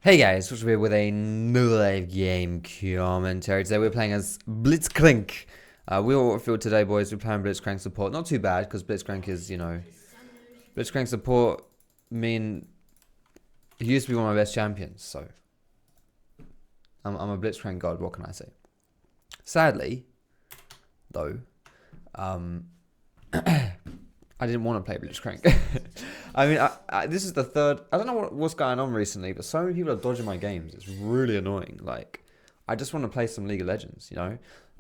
Hey guys, we're here with a new live game commentary. Today we're playing as Blitzcrank. We all feel today, boys. We're playing Blitzcrank support. Not too bad, because Blitzcrank is, Blitzcrank support he used to be one of my best champions, so I'm a Blitzcrank god, what can I say? Sadly, though, I didn't want to play Blitzcrank. I mean, this is the third. I don't know what's going on recently, but so many people are dodging my games. It's really annoying. Like, I just want to play some League of Legends,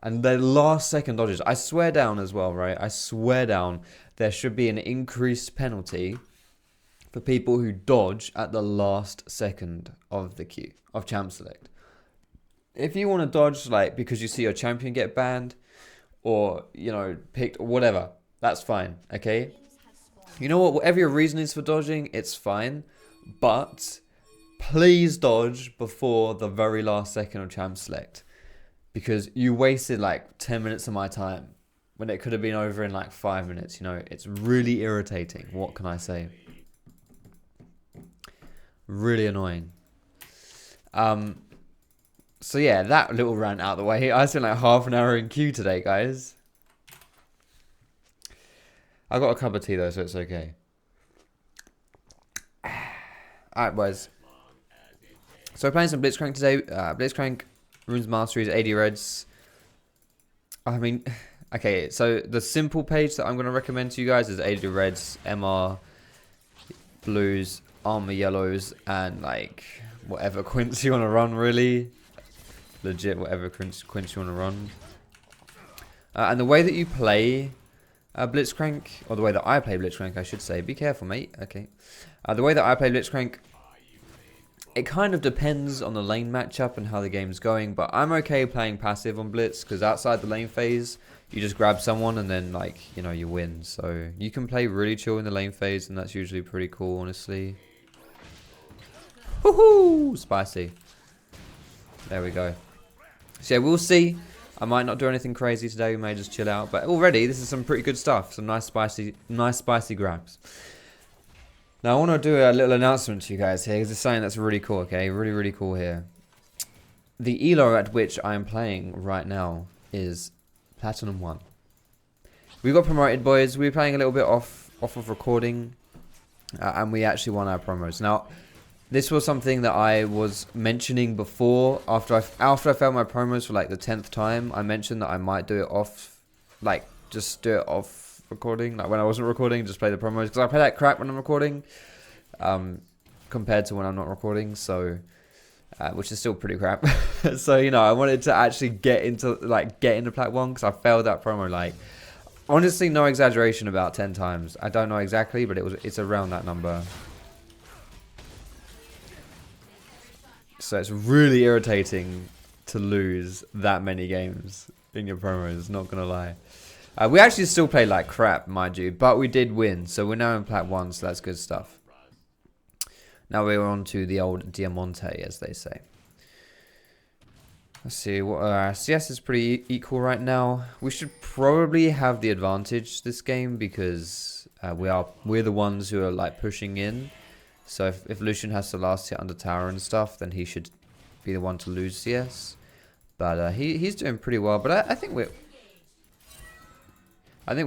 And the last second dodges. I swear down as well, right? I swear down there should be an increased penalty for people who dodge at the last second of the queue, of champ select. If you want to dodge, like, because you see your champion get banned, or, picked, or whatever, that's fine, okay? You know what? Whatever your reason is for dodging, it's fine. But please dodge before the very last second of champ select. Because you wasted like 10 minutes of my time when it could have been over in like 5 minutes. It's really irritating. What can I say? Really annoying. So yeah, that little rant out of the way. I spent like half an hour in queue today, guys. I got a cup of tea though, so it's okay. Alright, boys. So we're playing some Blitzcrank today. Blitzcrank, Runes Masteries, 80 Reds. I mean, okay, so the simple page that I'm going to recommend to you guys is 80 Reds, MR, Blues, Armour Yellows, and like whatever Quints you want to run, really. Legit, whatever Quints you want to run. And the way that you play Blitzcrank, or the way that I play Blitzcrank, I should say. Be careful, mate. Okay. The way that I play Blitzcrank, it kind of depends on the lane matchup and how the game's going, but I'm okay playing passive on Blitz, because outside the lane phase, you just grab someone and then, like, you win. So you can play really chill in the lane phase, and that's usually pretty cool, honestly. Woohoo! Spicy. There we go. So yeah, we'll see. I might not do anything crazy today. We may just chill out. But already, this is some pretty good stuff. Some nice spicy grabs. Now, I want to do a little announcement to you guys here, because it's something that's really cool, okay? Really, really cool here. The elo at which I am playing right now is Platinum 1. We got promoted, boys. We were playing a little bit off of recording, and we actually won our promos. Now, this was something that I was mentioning before. After I failed my promos for like the 10th time, I mentioned that I might do it off, like just do it off recording. Like when I wasn't recording, just play the promos, because I play that crap when I'm recording, compared to when I'm not recording. So, which is still pretty crap. So I wanted to actually get into Plat 1, because I failed that promo like, honestly, no exaggeration, about 10 times. I don't know exactly, but it's around that number. So it's really irritating to lose that many games in your promos, not going to lie. We actually still played like crap, mind you, but we did win. So we're now in Plat 1, so that's good stuff. Now we're on to the old Diamante, as they say. Let's see, what CS is pretty equal right now. We should probably have the advantage this game, because we're the ones who are like pushing in. So if Lucian has the last hit under tower and stuff, then he should be the one to lose CS. But he's doing pretty well. But I think we're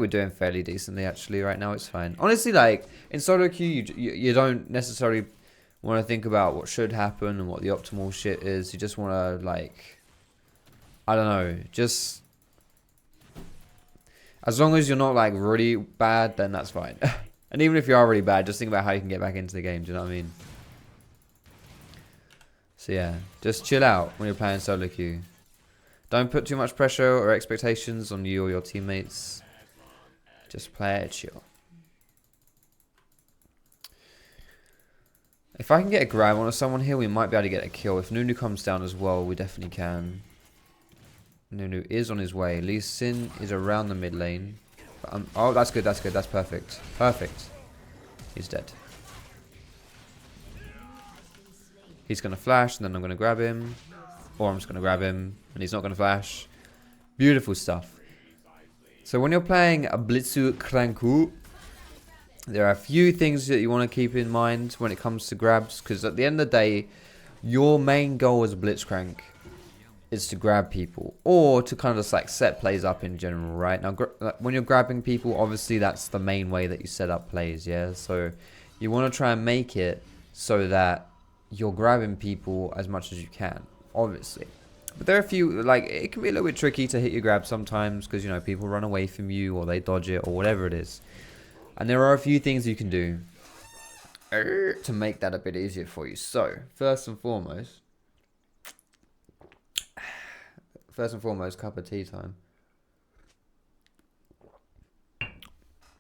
doing fairly decently actually right now. It's fine. Honestly, like in solo queue, you don't necessarily want to think about what should happen and what the optimal shit is. You just want to, like, I don't know, just as long as you're not like really bad, then that's fine. And even if you are really bad, just think about how you can get back into the game. Do you know what I mean? So yeah, just chill out when you're playing solo queue. Don't put too much pressure or expectations on you or your teammates. Just play it chill. If I can get a grab on someone here, we might be able to get a kill. If Nunu comes down as well, we definitely can. Nunu is on his way. Lee Sin is around the mid lane. Oh, that's good, that's good, that's perfect. Perfect. He's dead. He's going to flash, and then I'm going to grab him. Or I'm just going to grab him, and he's not going to flash. Beautiful stuff. So when you're playing a Blitzcrank, there are a few things that you want to keep in mind when it comes to grabs, because at the end of the day, your main goal as a Blitzcrank is to grab people, or to kind of just like set plays up in general, right? Now, when you're grabbing people, obviously that's the main way that you set up plays, yeah? So you want to try and make it so that you're grabbing people as much as you can, obviously. But there are a few, like, it can be a little bit tricky to hit your grab sometimes because, you know, people run away from you or they dodge it or whatever it is. And there are a few things you can do to make that a bit easier for you. So, first and foremost, cup of tea time.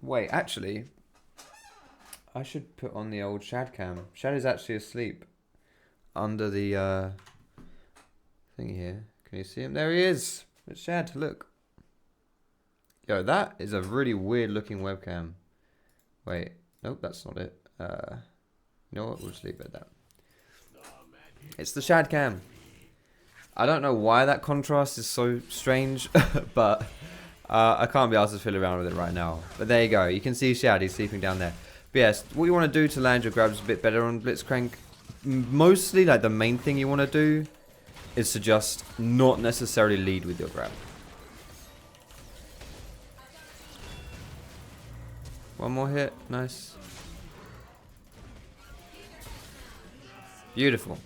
Wait, actually, I should put on the old Shad cam. Shad is actually asleep under the thing here. Can you see him? There he is. It's Shad. Look. Yo, that is a really weird looking webcam. Wait. Nope, that's not it. You know what? We'll just leave it at that. It's the Shad cam. I don't know why that contrast is so strange, but I can't be asked to fiddle around with it right now. But there you go. You can see Shad. He's sleeping down there. But yes, what you want to do to land your grabs a bit better on Blitzcrank, mostly like the main thing you want to do is to just not necessarily lead with your grab. One more hit. Nice. Beautiful.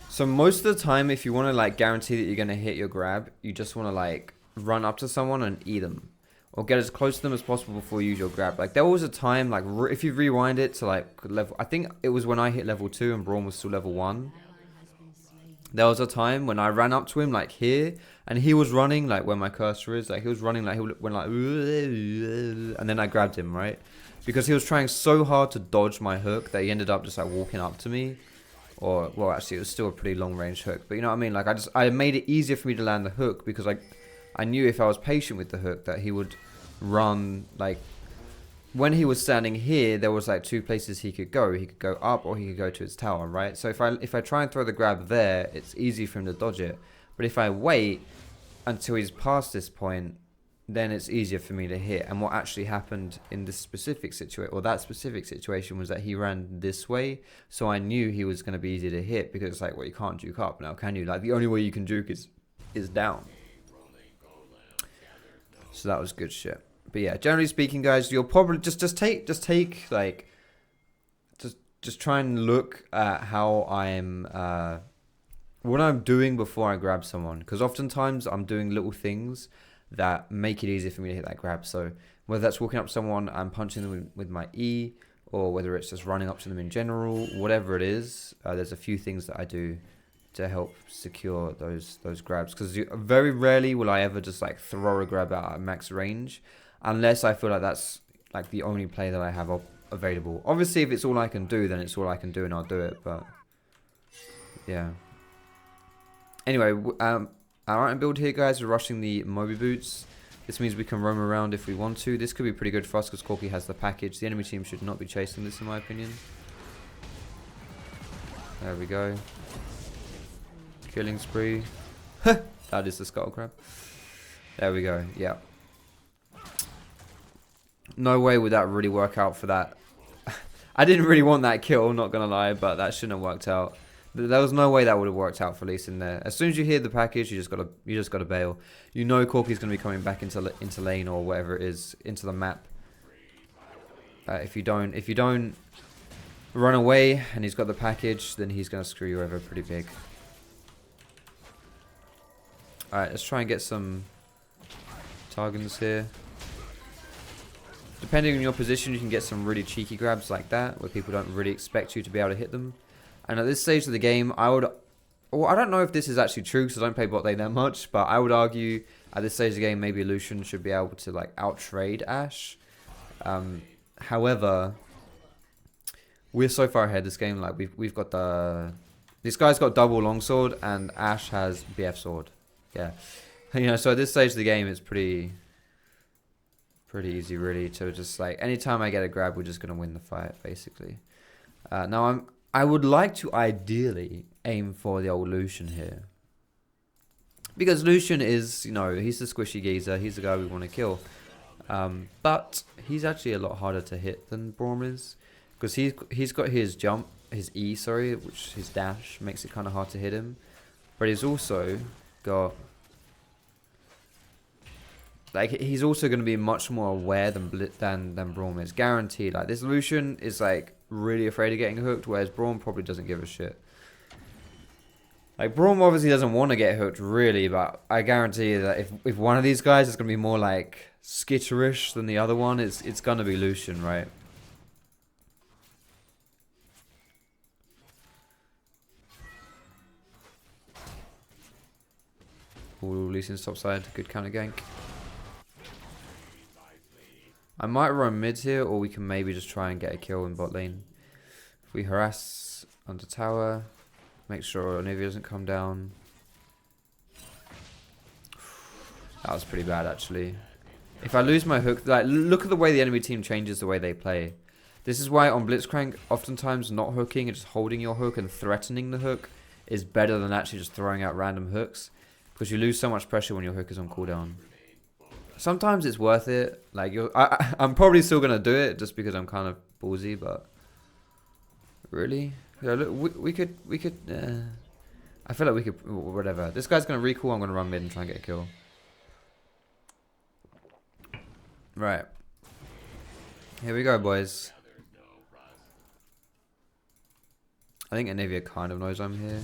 So most of the time, if you want to like guarantee that you're going to hit your grab, you just want to like run up to someone and eat them. Or get as close to them as possible before you use your grab. Like there was a time, like if you rewind it to like level, I think it was when I hit level 2 and Braun was still level 1. There was a time when I ran up to him like here, and he was running like where my cursor is. Like he was running like he went like, and then I grabbed him, right? Because he was trying so hard to dodge my hook that he ended up just like walking up to me. Or, well, actually, it was still a pretty long-range hook. But you know what I mean? Like, I made it easier for me to land the hook because I knew if I was patient with the hook that he would run, like, when he was standing here, there was, like, 2 places he could go. He could go up or he could go to his tower, right? So if I try and throw the grab there, it's easy for him to dodge it. But if I wait until he's past this point, then it's easier for me to hit. And what actually happened in this specific situation, or that specific situation, was that he ran this way, so I knew he was going to be easy to hit, because it's like, well, you can't juke up now, can you? Like, the only way you can juke is down. So that was good shit. But yeah, generally speaking, guys, you'll probably just take like, just try and look at how I'm what I'm doing before I grab someone, because oftentimes I'm doing little things that make it easier for me to hit that grab. So whether that's walking up to someone, I'm punching them with my E, or whether it's just running up to them in general, whatever it is, there's a few things that I do to help secure those grabs. Because very rarely will I ever just like throw a grab out at max range, unless I feel like that's like the only play that I have available. Obviously, if it's all I can do, then it's all I can do and I'll do it. But yeah. Anyway, our item build here, guys, we're rushing the Moby Boots. This means we can roam around if we want to. This could be pretty good for us because Corky has the package. The enemy team should not be chasing this, in my opinion. There we go. Killing spree. That is the skull crab. There we go. Yeah. No way would that really work out for that. I didn't really want that kill, not gonna lie, but that shouldn't have worked out. There was no way that would have worked out for Lee in there. As soon as you hear the package, you just gotta bail. You know Corky's gonna be coming back into lane or whatever it is, into the map. If you don't run away and he's got the package, then he's gonna screw you over pretty big. All right, let's try and get some targets here. Depending on your position, you can get some really cheeky grabs like that, where people don't really expect you to be able to hit them. And at this stage of the game, I don't know if this is actually true because I don't play bot lane that much, but I would argue at this stage of the game, maybe Lucian should be able to like out-trade Ashe. However, we're so far ahead this game. Like we've got this guy's got double longsword and Ashe has BF sword. Yeah, you know. So at this stage of the game, it's pretty easy really to just like anytime I get a grab, we're just gonna win the fight basically. Now I would like to ideally aim for the old Lucian here. Because Lucian is, you know, he's the squishy geezer. He's the guy we want to kill. But he's actually a lot harder to hit than Braum is. Because he's got his jump his E, sorry, which his dash makes it kind of hard to hit him. But he's also got, like, he's also going to be much more aware than Braum is, guaranteed. Like, this Lucian is like really afraid of getting hooked, whereas Braum probably doesn't give a shit. Like, Braum obviously doesn't want to get hooked, really, but I guarantee you that if one of these guys is going to be more, like, skitterish than the other one, it's going to be Lucian, right? Ooh, Lucian's topside. Good counter gank. I might run mid here, or we can maybe just try and get a kill in bot lane. If we harass under tower... Make sure Nivea doesn't come down. That was pretty bad, actually. If I lose my hook... Like, look at the way the enemy team changes the way they play. This is why on Blitzcrank, oftentimes not hooking and just holding your hook and threatening the hook is better than actually just throwing out random hooks. Because you lose so much pressure when your hook is on cooldown. Sometimes it's worth it. Like, I'm probably still going to do it just because I'm kind of ballsy, but... Really? Yeah, look, we could, I feel like we could, whatever. This guy's going to recall, I'm going to run mid and try and get a kill. Right. Here we go, boys. I think Anivia kind of knows I'm here.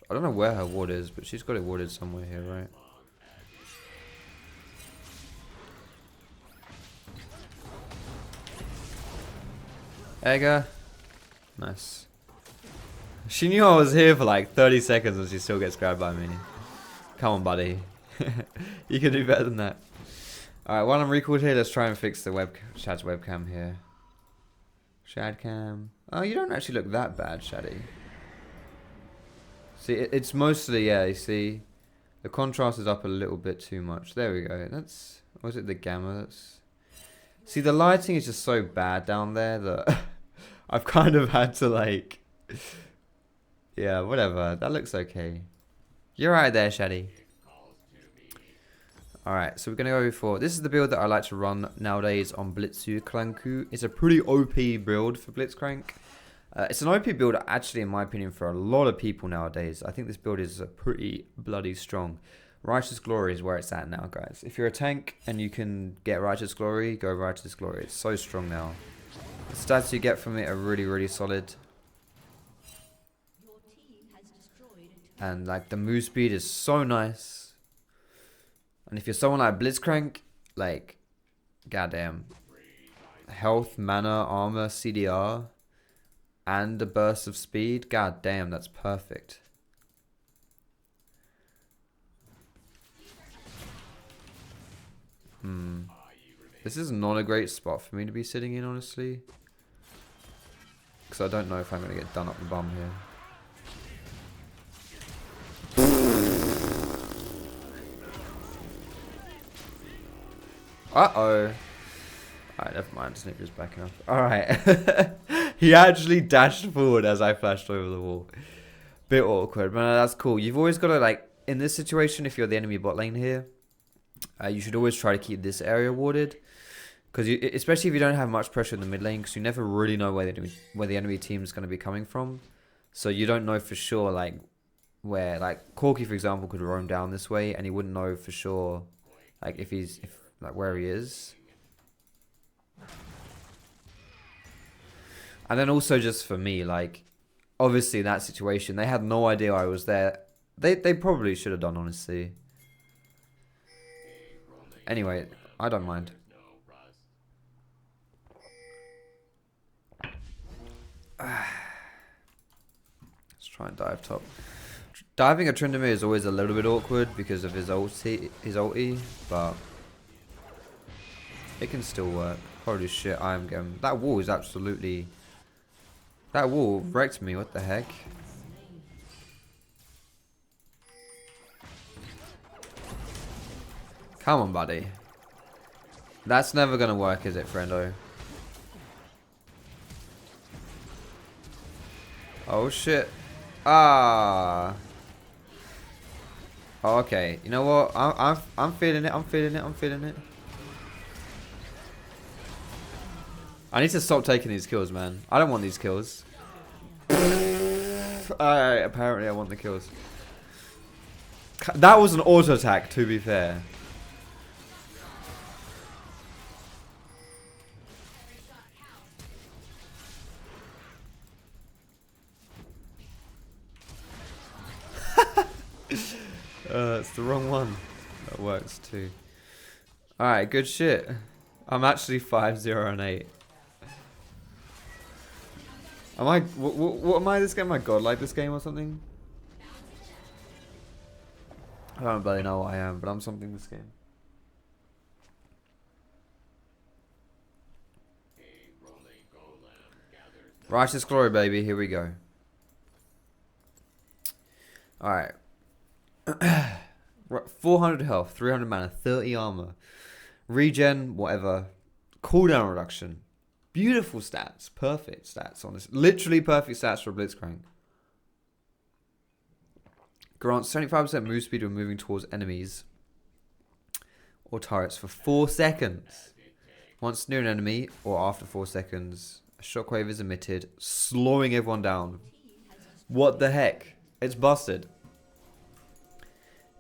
I don't know where her ward is, but she's got it warded somewhere here, right? Egger. Nice. She knew I was here for like 30 seconds and she still gets grabbed by me. Come on, buddy. You can do better than that. Alright, while I'm recalled here, let's try and fix the Shad's webcam here. Shadcam. Oh, you don't actually look that bad, Shaddy. See, it's mostly, yeah, you see. The contrast is up a little bit too much. There we go. That's, was it the gamma? That's... See, the lighting is just so bad down there that I've kind of had to, like... Yeah, whatever. That looks okay. You're right there, Shaddy. Alright, so we're going to go for... This is the build that I like to run nowadays on Blitzcrank. It's a pretty OP build for Blitzcrank. It's an OP build, actually, in my opinion, for a lot of people nowadays. I think this build is pretty bloody strong. Righteous Glory is where it's at now, guys. If you're a tank and you can get Righteous Glory, go Righteous Glory. It's so strong now. The stats you get from it are really, really solid. And, like, the move speed is so nice. And if you're someone like Blitzcrank, like, goddamn. Health, mana, armor, CDR, and a burst of speed. Goddamn, that's perfect. This is not a great spot for me to be sitting in, honestly. Because I don't know if I'm going to get done up the bum here. Uh-oh. Alright, never mind. Snipper's backing up. Alright. He actually dashed forward as I flashed over the wall. Bit awkward, but that's cool. You've always got to, like, in this situation, if you're the enemy bot lane here, you should always try to keep this area warded. Because especially if you don't have much pressure in the mid lane, because you never really know where the enemy team is going to be coming from. So you don't know for sure, like, where, like, Corky, for example, could roam down this way, and he wouldn't know for sure, like, like, where he is. And then also just for me, like, obviously in that situation, they had no idea I was there. They probably should have done, honestly. Anyway, I don't mind. Let's try and dive top. Diving a Tryndamere is always a little bit awkward because of his ulti, but it can still work. Holy shit, I am getting... That wall is absolutely... That wall wrecked me, what the heck? Come on, buddy. That's never gonna work, is it, friendo? Oh shit. Ah. Oh, okay. You know what? I'm feeling it. I'm feeling it. I'm feeling it. I need to stop taking these kills, man. I don't want these kills. Apparently I want the kills. That was an auto attack, to be fair. It's the wrong one. That works too. Alright, good shit. I'm actually 5-0 and 8. Am I? What am I this game? Am I godlike this game or something? I don't bloody know what I am, but I'm something this game. Righteous glory, baby. Here we go. Alright. 400 health, 300 mana, 30 armor. Regen, whatever. Cooldown reduction. Beautiful stats. Perfect stats on this. Literally perfect stats for Blitzcrank. Grants 75% move speed when moving towards enemies or turrets for 4 seconds. Once near an enemy or after 4 seconds, a shockwave is emitted, slowing everyone down. What the heck? It's busted.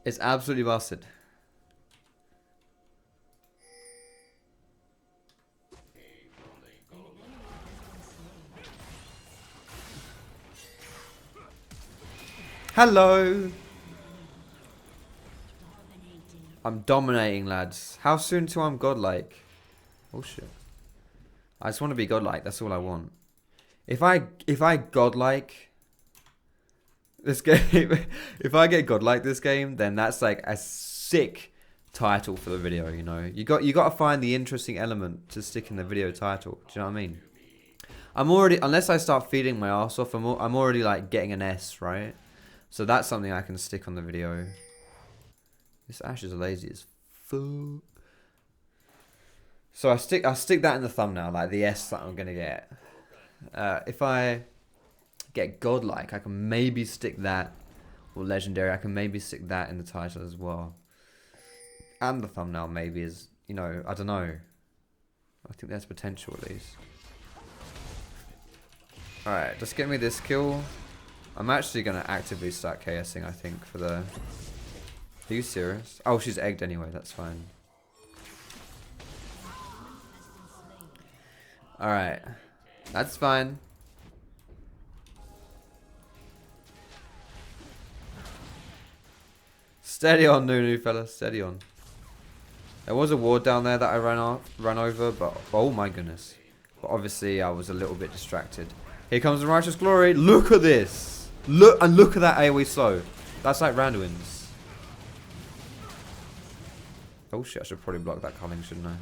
It's absolutely busted. Hello. I'm dominating, lads. How soon till I'm godlike? Oh shit. I just want to be godlike. That's all I want. If I godlike this game, if I get godlike this game, then that's like a sick title for the video. You know, you got to find the interesting element to stick in the video title. Do you know what I mean? I'm already, unless I start feeding my ass off, I'm already like getting an S, right? So that's something I can stick on the video. This Ash is lazy as fuck. So I stick that in the thumbnail, like the S that I'm gonna get. If I get godlike, I can maybe stick that, or legendary. I can maybe stick that in the title as well, and the thumbnail maybe is, you know, I don't know. I think there's potential at least. All right, just get me this kill. I'm actually gonna actively start KSing, I think, for the... Are you serious? Oh, she's egged anyway, that's fine. Alright. That's fine. Steady on, Nunu, fella. Steady on. There was a ward down there that I ran over, but... Oh my goodness. But obviously, I was a little bit distracted. Here comes the Righteous Glory. Look at this. Look at that AoE slow. That's like Randuin's. Oh shit, I should probably block that culling, shouldn't I?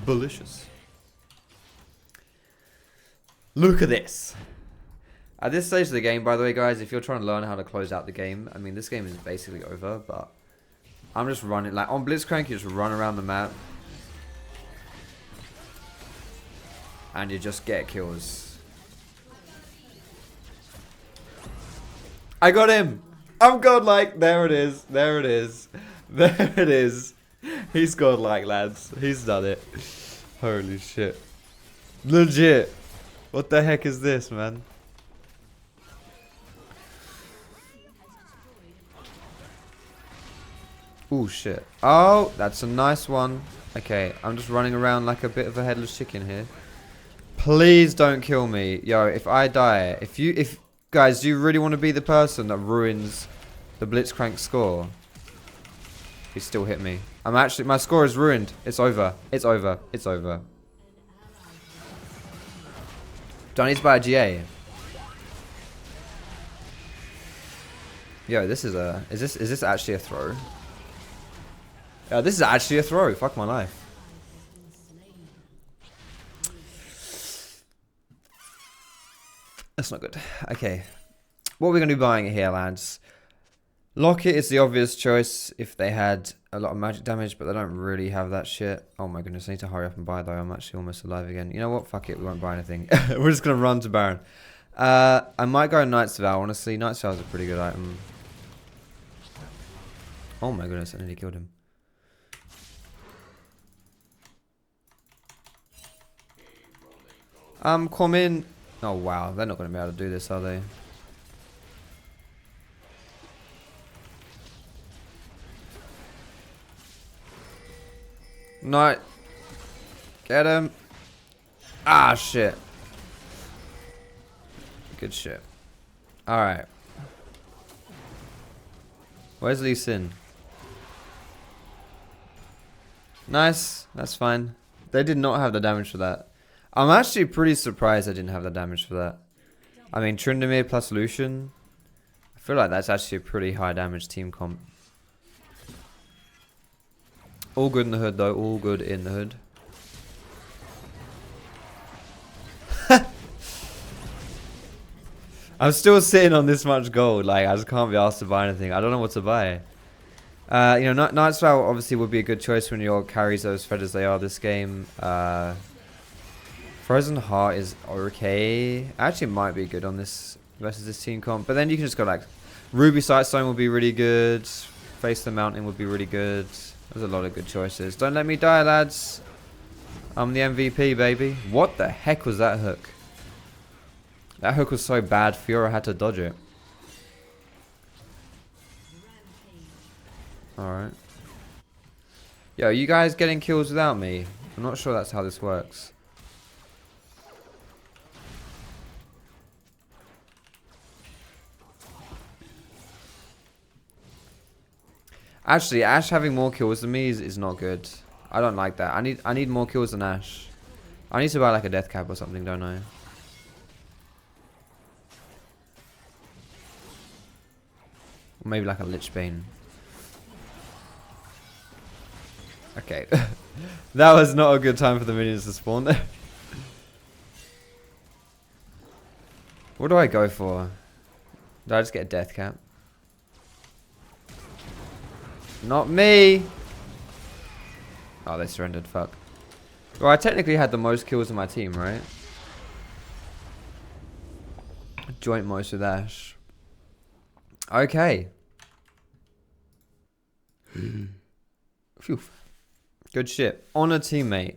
Delicious. Look at this. At this stage of the game, by the way, guys, if you're trying to learn how to close out the game, I mean, this game is basically over, but I'm just running. Like, on Blitzcrank, you just run around the map. And you just get kills. I got him! I'm godlike! There it is. There it is. There it is. He's godlike, lads. He's done it. Holy shit. Legit. What the heck is this, man? Oh shit. Oh, that's a nice one. Okay, I'm just running around like a bit of a headless chicken here. Please don't kill me. Yo, if I die, if guys, do you really want to be the person that ruins the Blitzcrank score? He still hit me. My score is ruined. It's over. It's over. It's over. Do I need to buy a GA? Yo, this is a, is this actually a throw? Yeah, this is actually a throw. Fuck my life. That's not good. Okay. What are we going to be buying here, lads? Locket is the obvious choice if they had a lot of magic damage, but they don't really have that shit. Oh my goodness, I need to hurry up and buy though. I'm actually almost alive again. You know what? Fuck it. We won't buy anything. We're just going to run to Baron. I might go Knight's Vow, honestly. Knight's Vow is a pretty good item. Oh my goodness, I nearly killed him. Come in. Oh, wow. They're not going to be able to do this, are they? No. Get him. Ah, shit. Good shit. Alright. Where's Lee Sin? Nice. That's fine. They did not have the damage for that. I'm actually pretty surprised I didn't have the damage for that. I mean, Tryndamere plus Lucian. I feel like that's actually a pretty high damage team comp. All good in the hood, though. All good in the hood. I'm still sitting on this much gold. Like, I just can't be asked to buy anything. I don't know what to buy. You know, Night's Vow obviously would be a good choice when your carries are as fed as they are this game. Frozen Heart is okay. Actually, might be good on this versus this team comp. But then you can just go like, Ruby Sightstone would be really good. Face the Mountain would be really good. There's a lot of good choices. Don't let me die, lads. I'm the MVP, baby. What the heck was that hook? That hook was so bad, Fiora had to dodge it. Alright. Yo, you guys getting kills without me? I'm not sure that's how this works. Actually, Ashe having more kills than me is not good. I don't like that. I need more kills than Ashe. I need to buy like a death cap or something, don't I? Or maybe like a Lich Bane. Okay. That was not a good time for the minions to spawn there. What do I go for? Did I just get a death cap? Not me! Oh, they surrendered. Fuck. Well, I technically had the most kills in my team, right? Joint most with Ashe. Okay. Phew. Good shit. On a teammate.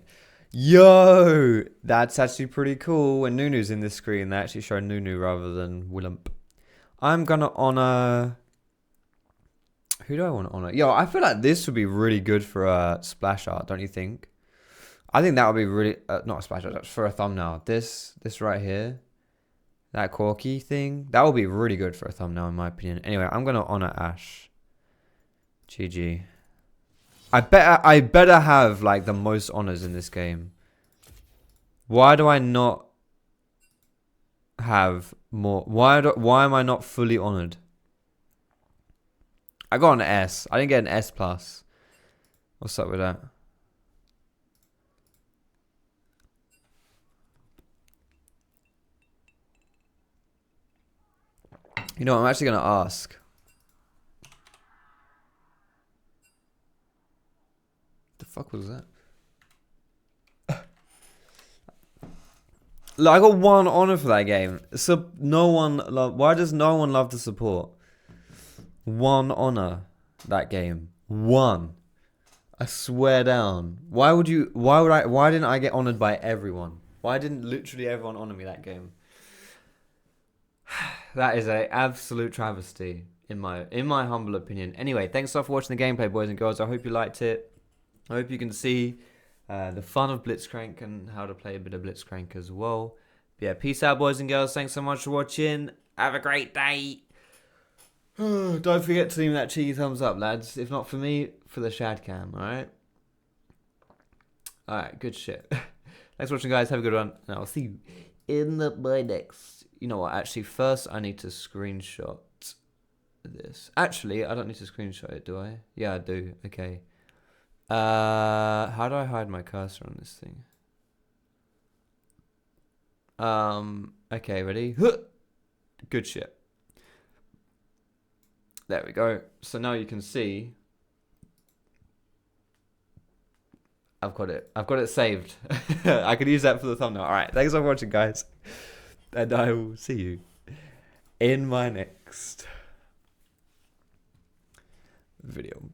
Yo! That's actually pretty cool. When Nunu's in this screen, they actually show Nunu rather than Willump. I'm gonna honor... Who do I want to honor? Yo, I feel like this would be really good for a splash art, don't you think? I think that would be really... not a splash art, for a thumbnail. This right here. That Corky thing. That would be really good for a thumbnail, in my opinion. Anyway, I'm going to honor Ashe. GG. I better have, like, the most honors in this game. Why do I not have more... Why am I not fully honored? I got an S. I didn't get an S+. What's up with that? You know, I'm actually going to ask. The fuck was that? Look, I got 1 honor for that game. So no one why does no one love the support? 1 honor that game. 1. I swear down. Why didn't I get honored by everyone? Why didn't literally everyone honor me that game? That is an absolute travesty in my humble opinion. Anyway, thanks a lot for watching the gameplay, boys and girls. I hope you liked it. I hope you can see the fun of Blitzcrank and how to play a bit of Blitzcrank as well. But yeah, peace out, boys and girls. Thanks so much for watching. Have a great day. Don't forget to leave that cheeky thumbs up, lads. If not for me, for the Shad Cam, alright? Alright, good shit. Thanks for watching, guys. Have a good one. And I'll see you in my next. You know what? Actually, first I need to screenshot this. Actually, I don't need to screenshot it, do I? Yeah, I do. Okay. How do I hide my cursor on this thing? Okay, ready? Good shit. There we go. So now you can see I've got it saved. I could use that for the thumbnail. Alright, thanks for watching, guys. And I will see you in my next video.